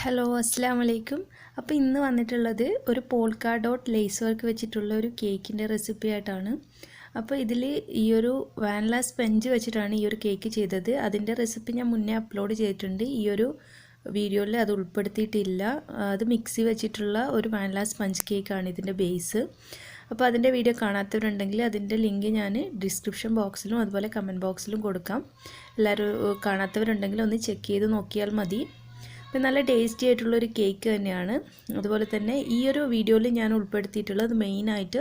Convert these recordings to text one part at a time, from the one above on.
Hello അസ്സലാമു അലൈക്കും. അപ്പോൾ ഇന്ന് വന്നിട്ടുള്ളത് ഒരു പോൾക്ക ഡോട്ട് ലേസ് വർക്ക് വെച്ചിട്ടുള്ള ഒരു കേക്കിൻ്റെ റെസിപ്പി ആയിട്ടാണ്. അപ്പോൾ ഇതിൽ ഈ ഒരു വാനില സ്പഞ്ച് വെച്ചിട്ടാണ് ഈ ഒരു കേക്ക് ചെയ്തത്. അതിൻ്റെ റെസിപ്പി ഞാൻ മുന്നേ അപ്ലോഡ് ചെയ്തിട്ടുണ്ട്. ഈ ഒരു വീഡിയോയിൽ അത് ഉൾപ്പെടുത്തിയിട്ടില്ല. അത് മിക്സി വെച്ചിട്ടുള്ള ഒരു വാനില സ്പഞ്ച് കേക്കാണ് ഇതിൻ്റെ ബേസ്. അപ്പോൾ അതിൻ്റെ വീഡിയോ കാണാത്തവരുണ്ടെങ്കിൽ അതിൻ്റെ ലിങ്ക് ഞാൻ ഡിസ്ക്രിപ്ഷൻ ബോക്സിലും അതുപോലെ കമൻറ്റ് ബോക്സിലും കൊടുക്കാം. എല്ലാവരും കാണാത്തവരുണ്ടെങ്കിൽ ഒന്ന് ചെക്ക് ചെയ്ത് നോക്കിയാൽ മതി. അപ്പോൾ നല്ല ടേസ്റ്റി ആയിട്ടുള്ളൊരു കേക്ക് തന്നെയാണ്. അതുപോലെ തന്നെ ഈ ഒരു വീഡിയോയിൽ ഞാൻ ഉൾപ്പെടുത്തിയിട്ടുള്ളത് മെയിനായിട്ട്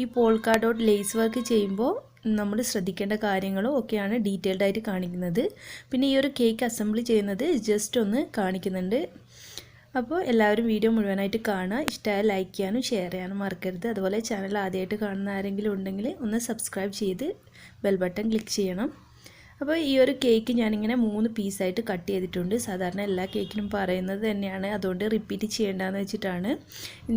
ഈ പോൾക്ക ഡോട്ട് ലേസ് വർക്ക് ചെയ്യുമ്പോൾ നമ്മൾ ശ്രദ്ധിക്കേണ്ട കാര്യങ്ങളും ഒക്കെയാണ് ഡീറ്റെയിൽഡ് ആയിട്ട് കാണിക്കുന്നത്. പിന്നെ ഈ ഒരു കേക്ക് അസംബ്ലി ചെയ്യുന്നത് ജസ്റ്റ് ഒന്ന് കാണിക്കുന്നുണ്ട്. അപ്പോൾ എല്ലാവരും വീഡിയോ മുഴുവനായിട്ട് കാണുക. ഇഷ്ടമായ ലൈക്ക് ചെയ്യാനും ഷെയർ ചെയ്യാനും മറക്കരുത്. അതുപോലെ ചാനൽ ആദ്യമായിട്ട് കാണുന്ന ആരെങ്കിലും ഉണ്ടെങ്കിൽ ഒന്ന് സബ്സ്ക്രൈബ് ചെയ്ത് ബെൽ ബട്ടൺ ക്ലിക്ക് ചെയ്യണം. അപ്പോൾ ഈ ഒരു കേക്ക് ഞാനിങ്ങനെ 3 പീസായിട്ട് കട്ട് ചെയ്തിട്ടുണ്ട്. സാധാരണ എല്ലാ കേക്കിനും പറയുന്നത് തന്നെയാണ്, അതുകൊണ്ട് റിപ്പീറ്റ് ചെയ്യേണ്ടതെന്ന് വെച്ചിട്ടാണ്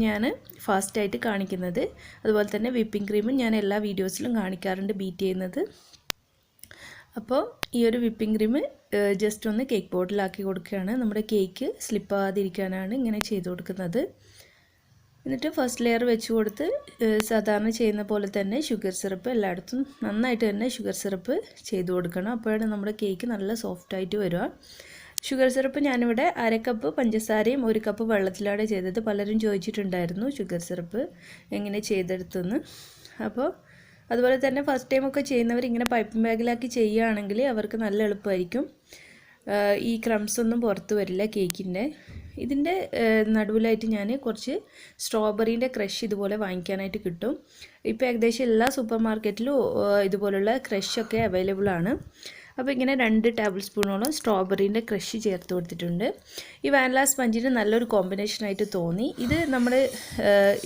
ഞാൻ ഫാസ്റ്റായിട്ട് കാണിക്കുന്നത്. അതുപോലെ തന്നെ വിപ്പിംഗ് ക്രീമും ഞാൻ എല്ലാ വീഡിയോസിലും കാണിക്കാറുണ്ട് ബീറ്റ് ചെയ്യുന്നത്. അപ്പോൾ ഈ ഒരു വിപ്പിംഗ് ക്രീം ജസ്റ്റ് ഒന്ന് കേക്ക് ബോർഡിലാക്കി കൊടുക്കുകയാണ്. നമ്മുടെ കേക്ക് സ്ലിപ്പാകാതിരിക്കാനാണ് ഇങ്ങനെ ചെയ്ത് കൊടുക്കുന്നത്. എന്നിട്ട് ഫസ്റ്റ് ലെയർ വെച്ച് കൊടുത്ത് സാധാരണ ചെയ്യുന്ന പോലെ തന്നെ ഷുഗർ സിറപ്പ് എല്ലായിടത്തും നന്നായിട്ട് തന്നെ ഷുഗർ സിറപ്പ് ചെയ്ത് കൊടുക്കണം. അപ്പോഴാണ് നമ്മുടെ കേക്ക് നല്ല സോഫ്റ്റായിട്ട് വരിക. ഷുഗർ സിറപ്പ് ഞാനിവിടെ 1/2 കപ്പ് പഞ്ചസാരയും 1 കപ്പ് വെള്ളത്തിലാണ് ചെയ്തത്. പലരും ചോദിച്ചിട്ടുണ്ടായിരുന്നു ഷുഗർ സിറപ്പ് എങ്ങനെ ചെയ്തെടുത്തെന്ന്. അപ്പോൾ അതുപോലെ തന്നെ ഫസ്റ്റ് ടൈമൊക്കെ ചെയ്യുന്നവർ ഇങ്ങനെ പൈപ്പിംഗ് ബാഗിലാക്കി ചെയ്യുകയാണെങ്കിൽ അവർക്ക് നല്ല എളുപ്പമായിരിക്കും. ഈ ക്രംസ് ഒന്നും പുറത്ത് വരില്ല കേക്കിൻ്റെ. ഇതിൻ്റെ നടുവിലായിട്ട് ഞാൻ കുറച്ച് സ്ട്രോബെറീൻ്റെ ക്രഷ് ഇതുപോലെ വാങ്ങിക്കാനായിട്ട് കിട്ടും. ഇപ്പോൾ ഏകദേശം എല്ലാ സൂപ്പർ മാർക്കറ്റിലും ഇതുപോലുള്ള ക്രഷൊക്കെ അവൈലബിൾ ആണ്. അപ്പോൾ ഇങ്ങനെ 2 ടേബിൾ സ്പൂണോളം സ്ട്രോബെറീൻ്റെ ക്രഷ് ചേർത്ത് കൊടുത്തിട്ടുണ്ട്. ഈ വാനില സ്പഞ്ചിന് നല്ലൊരു കോമ്പിനേഷനായിട്ട് തോന്നി. ഇത് നമ്മൾ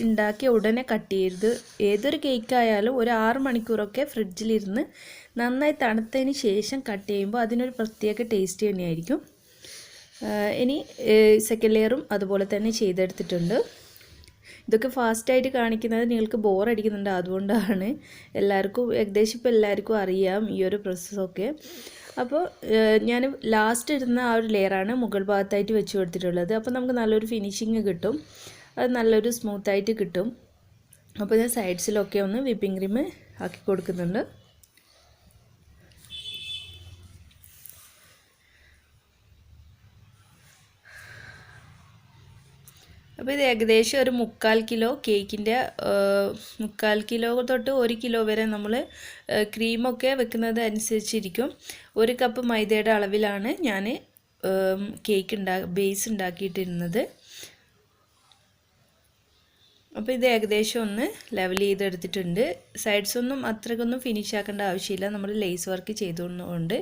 ഉണ്ടാക്കിയ ഉടനെ കട്ട് ചെയ്ത് ഏതൊരു കേക്കായാലും ഒരു 6 മണിക്കൂറൊക്കെ ഫ്രിഡ്ജിലിരുന്ന് നന്നായി തണുത്തതിന് ശേഷം കട്ട് ചെയ്യുമ്പോൾ അതിനൊരു പ്രത്യേക ടേസ്റ്റ് തന്നെയായിരിക്കും. ഇനി സെക്കൻഡ് ലെയറും അതുപോലെ തന്നെ ചെയ്തെടുത്തിട്ടുണ്ട്. ഇതൊക്കെ ഫാസ്റ്റായിട്ട് കാണിക്കുന്നത് നിങ്ങൾക്ക് ബോറടിക്കുന്നുണ്ട്, അതുകൊണ്ടാണ്. എല്ലാവർക്കും ഏകദേശം ഇപ്പോൾ എല്ലാവർക്കും അറിയാം ഈ ഒരു പ്രോസസ്സൊക്കെ. അപ്പോൾ ഞാൻ ലാസ്റ്റ് ഇടുന്ന ആ ഒരു ലെയറാണ് മുകൾ ഭാഗത്തായിട്ട് വെച്ച് കൊടുത്തിട്ടുള്ളത്. അപ്പോൾ നമുക്ക് നല്ലൊരു ഫിനിഷിങ് കിട്ടും, അത് നല്ലൊരു സ്മൂത്തായിട്ട് കിട്ടും. അപ്പോൾ ഞാൻ സൈഡ്സിലൊക്കെ ഒന്ന് വിപ്പിംഗ് ക്രീം ആക്കി കൊടുക്കുന്നുണ്ട്. അപ്പോൾ ഇത് ഏകദേശം ഒരു 3/4 കിലോ കേക്കിൻ്റെ 3/4 കിലോ തൊട്ട് 1 കിലോ വരെ നമ്മൾ ക്രീമൊക്കെ വെക്കുന്നത് അനുസരിച്ചിരിക്കും. 1 കപ്പ് മൈദയുടെ അളവിലാണ് ഞാൻ കേക്ക് ബേസ് ഉണ്ടാക്കിയിട്ടിരുന്നത്. അപ്പോൾ ഇത് ഏകദേശം ഒന്ന് ലെവൽ ചെയ്തെടുത്തിട്ടുണ്ട്. സൈഡ്സൊന്നും അത്രയ്ക്കൊന്നും ഫിനിഷ് ആക്കേണ്ട ആവശ്യമില്ല. നമ്മൾ ലേസ് വർക്ക് ചെയ്തുകൊണ്ട്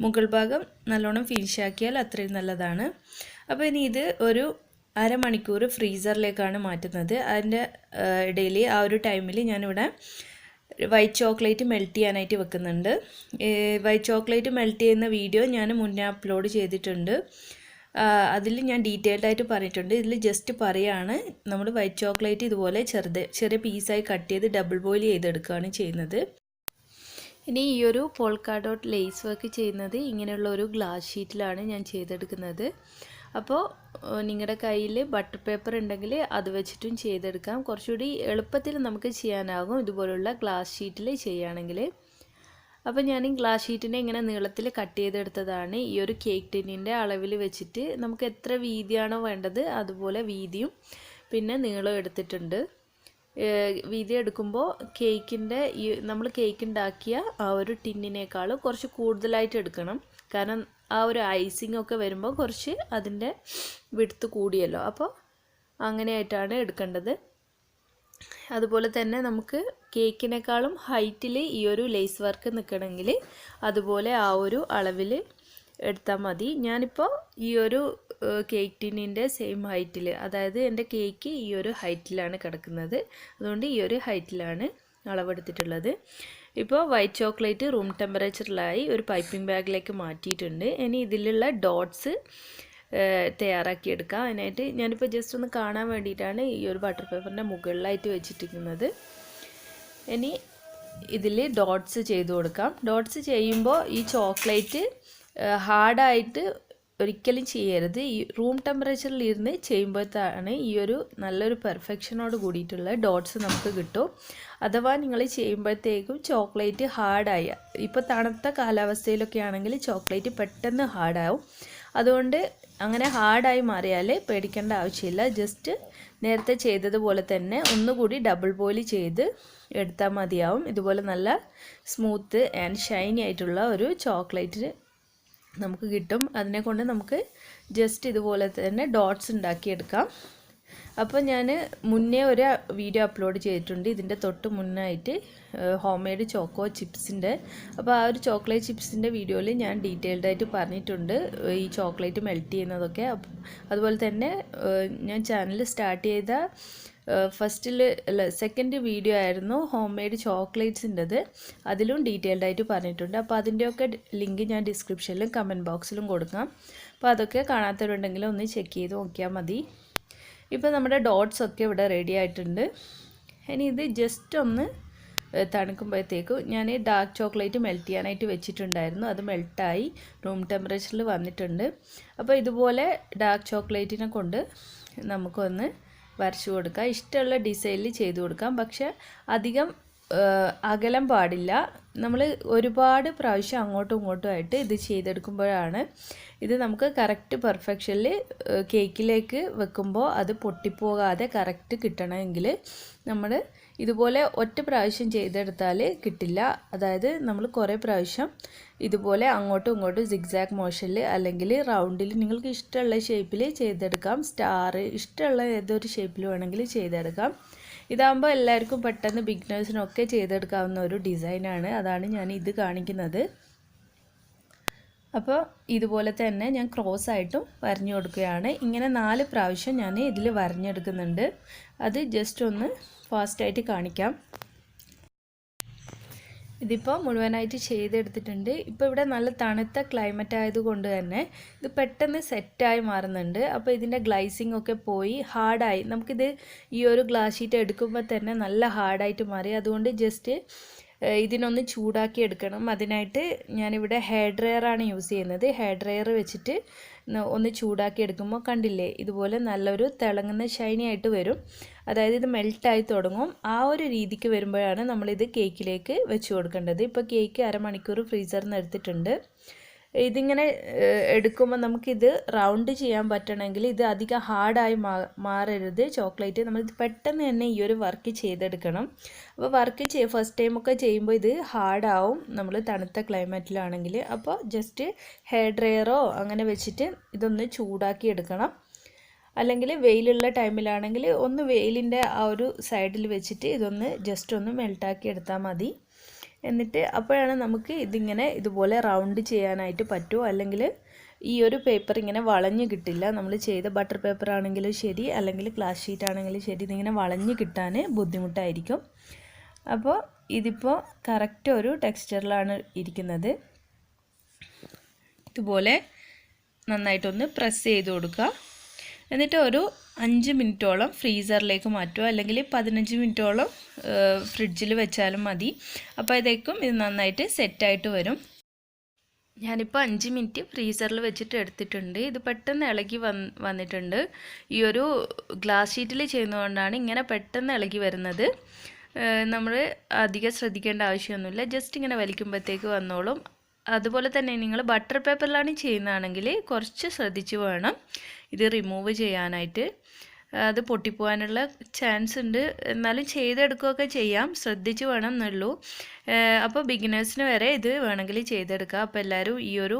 മുകൾ ഭാഗം നല്ലോണം ഫിനിഷ് ആക്കിയാൽ അത്രയും നല്ലതാണ്. അപ്പോൾ ഇനി ഇത് ഒരു 1/2 മണിക്കൂർ ഫ്രീസറിലേക്കാണ് മാറ്റുന്നത്. അതിൻ്റെ ഇടയിൽ ആ ഒരു ടൈമിൽ ഞാനിവിടെ വൈറ്റ് ചോക്ലേറ്റ് മെൽറ്റ് ചെയ്യാനായിട്ട് വെക്കുന്നുണ്ട്. വൈറ്റ് ചോക്ലേറ്റ് മെൽറ്റ് ചെയ്യുന്ന വീഡിയോ ഞാൻ മുന്നേ അപ്ലോഡ് ചെയ്തിട്ടുണ്ട്. അതിൽ ഞാൻ ഡീറ്റെയിൽഡ് ആയിട്ട് പറഞ്ഞിട്ടുണ്ട്. ഇതിൽ ജസ്റ്റ് പറയുകയാണ്, നമ്മൾ വൈറ്റ് ചോക്ലേറ്റ് ഇതുപോലെ ചെറിയ പീസായി കട്ട് ചെയ്ത് ഡബിൾ ബോയിൽ ചെയ്തെടുക്കുകയാണ് ചെയ്യുന്നത്. ഇനി ഈ ഒരു പോൾക്ക ഡോട്ട് ലേസ് വർക്ക് ചെയ്യുന്നത് ഇങ്ങനെയുള്ള ഒരു ഗ്ലാസ് ഷീറ്റിലാണ് ഞാൻ ചെയ്തെടുക്കുന്നത്. അപ്പോൾ നിങ്ങളുടെ കയ്യിൽ ബട്ടർ പേപ്പർ ഉണ്ടെങ്കിൽ അത് വെച്ചിട്ടും ചെയ്തെടുക്കാം. കുറച്ചുകൂടി എളുപ്പത്തിൽ നമുക്ക് ചെയ്യാനാകും ഇതുപോലുള്ള ഗ്ലാസ് ഷീറ്റിൽ ചെയ്യുകയാണെങ്കിൽ. അപ്പോൾ ഞാൻ ഈ ഗ്ലാസ് ഷീറ്റിനെ ഇങ്ങനെ നീളത്തിൽ കട്ട് ചെയ്തെടുത്തതാണ്. ഈ ഒരു കേക്ക് ടിന്നിൻ്റെ അളവിൽ വെച്ചിട്ട് നമുക്ക് എത്ര വീതിയാണോ വേണ്ടത് അതുപോലെ വീതിയും പിന്നെ നീളം എടുത്തിട്ടുണ്ട്. വീതി എടുക്കുമ്പോൾ കേക്കിൻ്റെ നമ്മൾ കേക്ക് ഉണ്ടാക്കിയ ആ ഒരു ടിന്നിനേക്കാൾ കുറച്ച് കൂടുതലായിട്ട് എടുക്കണം. കാരണം ആ ഒരു ഐസിങ് ഒക്കെ വരുമ്പോൾ കുറച്ച് അതിൻ്റെ വിഡ്ത്ത് കൂടിയല്ലോ, അപ്പോൾ അങ്ങനെയായിട്ടാണ് എടുക്കേണ്ടത്. അതുപോലെ തന്നെ നമുക്ക് കേക്കിനേക്കാളും ഹൈറ്റിൽ ഈ ഒരു ലേസ് വർക്ക് നിൽക്കണമെങ്കിൽ അതുപോലെ ആ ഒരു അളവിൽ എടുത്താൽ മതി. ഞാനിപ്പോൾ ഈ ഒരു കേക്ക് ടിന്നിൻ്റെ സെയിം ഹൈറ്റിൽ, അതായത് എൻ്റെ കേക്ക് ഈ ഒരു ഹൈറ്റിലാണ് കിടക്കുന്നത്, അതുകൊണ്ട് ഈ ഒരു ഹൈറ്റിലാണ് അളവെടുത്തിട്ടുള്ളത്. ഇപ്പോൾ വൈറ്റ് ചോക്ലേറ്റ് റൂം ടെമ്പറേച്ചറിലായി ഒരു പൈപ്പിംഗ് ബാഗിലേക്ക് മാറ്റിയിട്ടുണ്ട്. ഇനി ഇതിലുള്ള ഡോട്ട്സ് തയ്യാറാക്കിയെടുക്കാം. അതിനായിട്ട് ഞാനിപ്പോൾ ജസ്റ്റ് ഒന്ന് കാണാൻ വേണ്ടിയിട്ടാണ് ഈ ഒരു ബട്ടർ പേപ്പറിൻ്റെ മുകളിലായിട്ട് വെച്ചിട്ടിരിക്കുന്നത്. ഇനി ഇതിൽ ഡോട്ട്സ് ചെയ്ത് കൊടുക്കാം. ഡോട്ട്സ് ചെയ്യുമ്പോൾ ഈ ചോക്ലേറ്റ് ഹാർഡായിട്ട് ഒരിക്കലും ചെയ്യരുത്. ഈ റൂം ടെമ്പറേച്ചറിൽ ഇരുന്ന് ചെയ്യുമ്പോഴത്താണ് ഈ ഒരു നല്ലൊരു പെർഫെക്ഷനോട് കൂടിയിട്ടുള്ള ഡോട്ട്സ് നമുക്ക് കിട്ടും. അഥവാ നിങ്ങൾ ചെയ്യുമ്പോഴത്തേക്കും ചോക്ലേറ്റ് ഹാർഡായി, ഇപ്പോൾ തണുത്ത കാലാവസ്ഥയിലൊക്കെ ആണെങ്കിൽ ചോക്ലേറ്റ് പെട്ടെന്ന് ഹാർഡാവും. അതുകൊണ്ട് അങ്ങനെ ഹാർഡായി മാറിയാൽ പേടിക്കേണ്ട ആവശ്യമില്ല. ജസ്റ്റ് നേരത്തെ ചെയ്തതുപോലെ തന്നെ ഒന്നുകൂടി ഡബിൾ ബോയിൽ ചെയ്ത് എടുത്താൽ മതിയാവും. ഇതുപോലെ നല്ല സ്മൂത്ത് ആൻഡ് ഷൈനി ആയിട്ടുള്ള ഒരു ചോക്ലേറ്റ് നമുക്ക് കിട്ടും. അതിനെ കൊണ്ട് നമുക്ക് ജസ്റ്റ് ഇതുപോലെ തന്നെ ഡോട്ട്സ് ഉണ്ടാക്കിയെടുക്കാം. അപ്പോൾ ഞാൻ മുന്നേ ഒരു വീഡിയോ അപ്ലോഡ് ചെയ്തിട്ടുണ്ട് ഇതിൻ്റെ തൊട്ട് മുന്നായിട്ട്, ഹോം മെയ്ഡ് ചോക്കോ ചിപ്സിൻ്റെ. അപ്പോൾ ആ ഒരു ചോക്ലേറ്റ് ചിപ്സിൻ്റെ വീഡിയോയിൽ ഞാൻ ഡീറ്റെയിൽഡായിട്ട് പറഞ്ഞിട്ടുണ്ട് ഈ ചോക്ലേറ്റ് മെൽറ്റ് ചെയ്യുന്നതൊക്കെ. അതുപോലെ തന്നെ ഞാൻ ചാനൽ സ്റ്റാർട്ട് ചെയ്ത സെക്കൻഡ് വീഡിയോ ആയിരുന്നു ഹോം മെയ്ഡ് ചോക്ലേറ്റ്സിൻ്റെത്. അതിലും ഡീറ്റെയിൽഡായിട്ട് പറഞ്ഞിട്ടുണ്ട്. അപ്പോൾ അതിൻ്റെയൊക്കെ ലിങ്ക് ഞാൻ ഡിസ്ക്രിപ്ഷനിലും കമൻറ്റ് ബോക്സിലും കൊടുക്കാം. അപ്പോൾ അതൊക്കെ കാണാത്തവരുണ്ടെങ്കിൽ ഒന്ന് ചെക്ക് ചെയ്ത് നോക്കിയാൽ മതി. ഇപ്പോൾ നമ്മുടെ ഡോട്ട്സ് ഒക്കെ ഇവിടെ റെഡി ആയിട്ടുണ്ട്. ഇനി ഇത് ജസ്റ്റ് ഒന്ന് തണുക്കുമ്പോഴത്തേക്കും ഞാൻ ഡാർക്ക് ചോക്ലേറ്റ് മെൽറ്റ് ചെയ്യാനായിട്ട് വെച്ചിട്ടുണ്ടായിരുന്നു. അത് മെൽട്ടായി റൂം ടെമ്പറേച്ചറിൽ വന്നിട്ടുണ്ട്. അപ്പോൾ ഇതുപോലെ ഡാർക്ക് ചോക്ലേറ്റിനെ കൊണ്ട് നമുക്കൊന്ന് വരച്ചു കൊടുക്കാം. ഇഷ്ടമുള്ള ഡിസൈനിൽ ചെയ്തു കൊടുക്കാം. പക്ഷേ അധികം അകലം പാടില്ല. നമ്മൾ ഒരുപാട് പ്രാവശ്യം അങ്ങോട്ടും ഇങ്ങോട്ടും ആയിട്ട് ഇത് ചെയ്തെടുക്കുമ്പോഴാണ് ഇത് നമുക്ക് കറക്റ്റ് പെർഫെക്ഷനിൽ കേക്കിലേക്ക് വെക്കുമ്പോൾ അത് പൊട്ടിപ്പോകാതെ കറക്റ്റ് കിട്ടണമെങ്കിൽ നമ്മൾ ഇതുപോലെ ഒറ്റ പ്രാവശ്യം ചെയ്തെടുത്താൽ കിട്ടില്ല. അതായത് നമ്മൾ കുറേ പ്രാവശ്യം ഇതുപോലെ അങ്ങോട്ടും ഇങ്ങോട്ടും സിഗ്സാഗ് മോഷനിൽ അല്ലെങ്കിൽ റൗണ്ടിൽ നിങ്ങൾക്ക് ഇഷ്ടമുള്ള ഷേപ്പിൽ ചെയ്തെടുക്കാം. സ്റ്റാർ ഇഷ്ടമുള്ള ഏതൊരു ഷേപ്പിൽ വേണമെങ്കിൽ ചെയ്തെടുക്കാം. ഇതാകുമ്പോൾ എല്ലാവർക്കും പെട്ടെന്ന് ബിഗിനേഴ്സിനൊക്കെ ചെയ്തെടുക്കാവുന്ന ഒരു ഡിസൈനാണ്. അതാണ് ഞാൻ ഇത് കാണിക്കുന്നത്. അപ്പോൾ ഇതുപോലെ തന്നെ ഞാൻ ക്രോസ് ആയിട്ടും വരഞ്ഞു കൊടുക്കുകയാണ്. ഇങ്ങനെ 4 പ്രാവശ്യം ഞാൻ ഇതിൽ വരഞ്ഞെടുക്കുന്നുണ്ട്. അത് ജസ്റ്റ് ഒന്ന് ഫാസ്റ്റായിട്ട് കാണിക്കാം. ഇതിപ്പോൾ മുഴുവനായിട്ട് ചെയ്തെടുത്തിട്ടുണ്ട്. ഇപ്പോൾ ഇവിടെ നല്ല തണുത്ത ക്ലൈമറ്റ് ആയതുകൊണ്ട് തന്നെ ഇത് പെട്ടെന്ന് സെറ്റായി മാറുന്നുണ്ട്. അപ്പോൾ ഇതിൻ്റെ ഗ്ലൈസിങ് ഒക്കെ പോയി ഹാർഡായി, നമുക്കിത് ഈ ഒരു ഗ്ലാസ് ഷീറ്റ് എടുക്കുമ്പോൾ തന്നെ നല്ല ഹാർഡായിട്ട് മാറി. അതുകൊണ്ട് ജസ്റ്റ് ഇതിനൊന്ന് ചൂടാക്കി എടുക്കണം. അതിനായിട്ട് ഞാനിവിടെ ഹെയർ ഡ്രയറാണ് യൂസ് ചെയ്യുന്നത്. ഹെയർ ഡ്രയർ വെച്ചിട്ട് ഒന്ന് ചൂടാക്കി എടുക്കുമ്പോൾ കണ്ടില്ലേ, ഇതുപോലെ നല്ലൊരു തിളങ്ങുന്ന ഷൈനി ആയിട്ട് വരും. അതായത് ഇത് മെൽട്ടായി തുടങ്ങും. ആ ഒരു രീതിക്ക് വരുമ്പോഴാണ് നമ്മളിത് കേക്കിലേക്ക് വെച്ച് കൊടുക്കേണ്ടത്. ഇപ്പോൾ കേക്ക് അരമണിക്കൂർ ഫ്രീസറിൽ നിന്ന് എടുത്തിട്ടുണ്ട്. ഇതിങ്ങനെ എടുക്കുമ്പോൾ നമുക്കിത് റൗണ്ട് ചെയ്യാൻ പറ്റണമെങ്കിൽ ഇത് അധികം ഹാർഡായി മാറരുത് ചോക്ലേറ്റ്. നമ്മൾ പെട്ടെന്ന് തന്നെ ഈ ഒരു വർക്ക് ചെയ്തെടുക്കണം. അപ്പോൾ വർക്ക് ഫസ്റ്റ് ടൈമൊക്കെ ചെയ്യുമ്പോൾ ഇത് ഹാർഡാവും നമ്മൾ തണുത്ത ക്ലൈമറ്റിലാണെങ്കിൽ. അപ്പോൾ ജസ്റ്റ് ഹെയർ ഡ്രയറോ അങ്ങനെ വെച്ചിട്ട് ഇതൊന്ന് ചൂടാക്കി എടുക്കണം. അല്ലെങ്കിൽ വെയിലുള്ള ടൈമിലാണെങ്കിൽ ഒന്ന് വെയിലിൻ്റെ ആ ഒരു സൈഡിൽ വെച്ചിട്ട് ഇതൊന്ന് ജസ്റ്റ് ഒന്ന് മെൽട്ടാക്കി എടുത്താൽ മതി. എന്നിട്ട് അപ്പോഴാണ് നമുക്ക് ഇതിങ്ങനെ ഇതുപോലെ റൗണ്ട് ചെയ്യാനായിട്ട് പറ്റുമോ. അല്ലെങ്കിൽ ഈ ഒരു പേപ്പർ ഇങ്ങനെ വളഞ്ഞ് കിട്ടില്ല. നമ്മൾ ചെയ്ത ബട്ടർ പേപ്പർ ആണെങ്കിലും ശരി, അല്ലെങ്കിൽ ഗ്ലാസ് ഷീറ്റ് ആണെങ്കിലും ശരി, ഇതിങ്ങനെ വളഞ്ഞ് കിട്ടാൻ ബുദ്ധിമുട്ടായിരിക്കും. അപ്പോൾ ഇതിപ്പോൾ കറക്റ്റ് ഒരു ടെക്സ്ചറിലാണ് ഇരിക്കുന്നത്. ഇതുപോലെ നന്നായിട്ടൊന്ന് പ്രസ് ചെയ്ത് കൊടുക്കുക. എന്നിട്ട് ഒരു 5 മിനിറ്റോളം ഫ്രീസറിലേക്ക് മാറ്റുക, അല്ലെങ്കിൽ 15 മിനിറ്റോളം ഫ്രിഡ്ജിൽ വെച്ചാലും മതി. അപ്പോൾ ഇതേക്കും ഇത് നന്നായിട്ട് സെറ്റായിട്ട് വരും. ഞാനിപ്പോൾ 5 മിനിറ്റ് ഫ്രീസറിൽ വെച്ചിട്ട് എടുത്തിട്ടുണ്ട്. ഇത് പെട്ടെന്ന് ഇളകി വന്നിട്ടുണ്ട്. ഈ ഒരു ഗ്ലാസ് ഷീറ്റിൽ ചെയ്യുന്നതുകൊണ്ടാണ് ഇങ്ങനെ പെട്ടെന്ന് ഇളകി വരുന്നത്. നമ്മൾ അധികം ശ്രദ്ധിക്കേണ്ട ആവശ്യമൊന്നുമില്ല. ജസ്റ്റ് ഇങ്ങനെ വലിക്കുമ്പോഴത്തേക്ക് വന്നോളും. അതുപോലെ തന്നെ നിങ്ങൾ ബട്ടർ പേപ്പറിലാണ് ചെയ്യുന്നതാണെങ്കിൽ കുറച്ച് ശ്രദ്ധിച്ച് വേണം ഇത് റിമൂവ് ചെയ്യാനായിട്ട്. അത് പൊട്ടിപ്പോകാനുള്ള ചാൻസ് ഉണ്ട്. എന്നാലും ചെയ്തെടുക്കുകയൊക്കെ ചെയ്യാം, ശ്രദ്ധിച്ച് വേണം എന്നുള്ളൂ. അപ്പോൾ ബിഗിനേഴ്സിന് വരെ ഇത് വേണമെങ്കിൽ ചെയ്തെടുക്കാം. അപ്പോൾ എല്ലാവരും ഈ ഒരു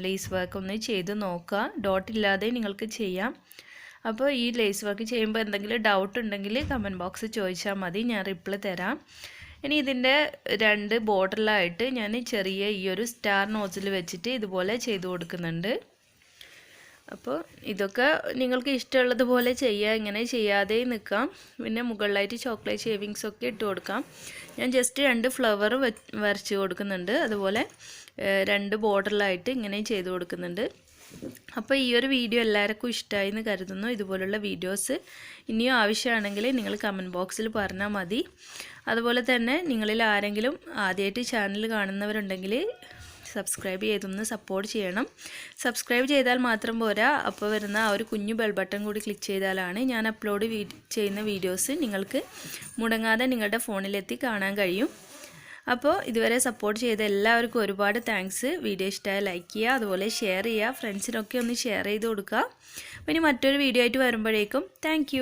ലേസ് വർക്ക് ഒന്ന് ചെയ്ത് നോക്കുക. ഡോട്ട് ഇല്ലാതെ നിങ്ങൾക്ക് ചെയ്യാം. അപ്പോൾ ഈ ലേസ് വർക്ക് ചെയ്യുമ്പോൾ എന്തെങ്കിലും ഡൗട്ട് ഉണ്ടെങ്കിൽ കമൻറ്റ് ബോക്സിൽ ചോദിച്ചാൽ മതി, ഞാൻ റിപ്ലൈ തരാം. ഇനി ഇതിൻ്റെ 2 ബോർഡറിലായിട്ട് ഞാൻ ചെറിയ ഈ ഒരു സ്റ്റാർ നോസിൽ വെച്ചിട്ട് ഇതുപോലെ ചെയ്ത് കൊടുക്കുന്നുണ്ട്. അപ്പോൾ ഇതൊക്കെ നിങ്ങൾക്ക് ഇഷ്ടമുള്ളതുപോലെ ചെയ്യുക, ഇങ്ങനെ ചെയ്യാതെ നിൽക്കാം. പിന്നെ മുകളിലായിട്ട് ചോക്ലേറ്റ് ഷേവിങ്സ് ഒക്കെ ഇട്ട് കൊടുക്കാം. ഞാൻ ജസ്റ്റ് 2 ഫ്ലവർ വരച്ച് കൊടുക്കുന്നുണ്ട്. അതുപോലെ 2 ബോർഡറിലായിട്ട് ഇങ്ങനെ ചെയ്ത് കൊടുക്കുന്നുണ്ട്. അപ്പോൾ ഈ ഒരു വീഡിയോ എല്ലാവർക്കും ഇഷ്ടമായി എന്ന് കരുതുന്നു. ഇതുപോലുള്ള വീഡിയോസ് ഇനിയും ആവശ്യമാണെങ്കിൽ നിങ്ങൾ കമൻറ്റ് ബോക്സിൽ പറഞ്ഞാൽ മതി. അതുപോലെ തന്നെ നിങ്ങളിൽ ആരെങ്കിലും ആദ്യമായിട്ട് ചാനൽ കാണുന്നവരുണ്ടെങ്കിൽ സബ്സ്ക്രൈബ് ചെയ്തൊന്ന് സപ്പോർട്ട് ചെയ്യണം. സബ്സ്ക്രൈബ് ചെയ്താൽ മാത്രം പോരാ, അപ്പോൾ വരുന്ന ആ ഒരു കുഞ്ഞു ബെൽ ബട്ടൺ കൂടി ക്ലിക്ക് ചെയ്താലാണ് ഞാൻ അപ്ലോഡ് ചെയ്യുന്ന വീഡിയോസ് നിങ്ങൾക്ക് മുടങ്ങാതെ നിങ്ങളുടെ ഫോണിലെത്തി കാണാൻ കഴിയും. അപ്പോൾ ഇതുവരെ സപ്പോർട്ട് ചെയ്ത എല്ലാവർക്കും ഒരുപാട് താങ്ക്സ്. വീഡിയോ ഇഷ്ടമായ ലൈക്ക് ചെയ്യുക, അതുപോലെ ഷെയർ ചെയ്യുക, ഫ്രണ്ട്സിനൊക്കെ ഒന്ന് ഷെയർ ചെയ്ത് കൊടുക്കുക. അപ്പോൾ ഇനി മറ്റൊരു വീഡിയോ ആയിട്ട് വരുമ്പോഴേക്കും താങ്ക്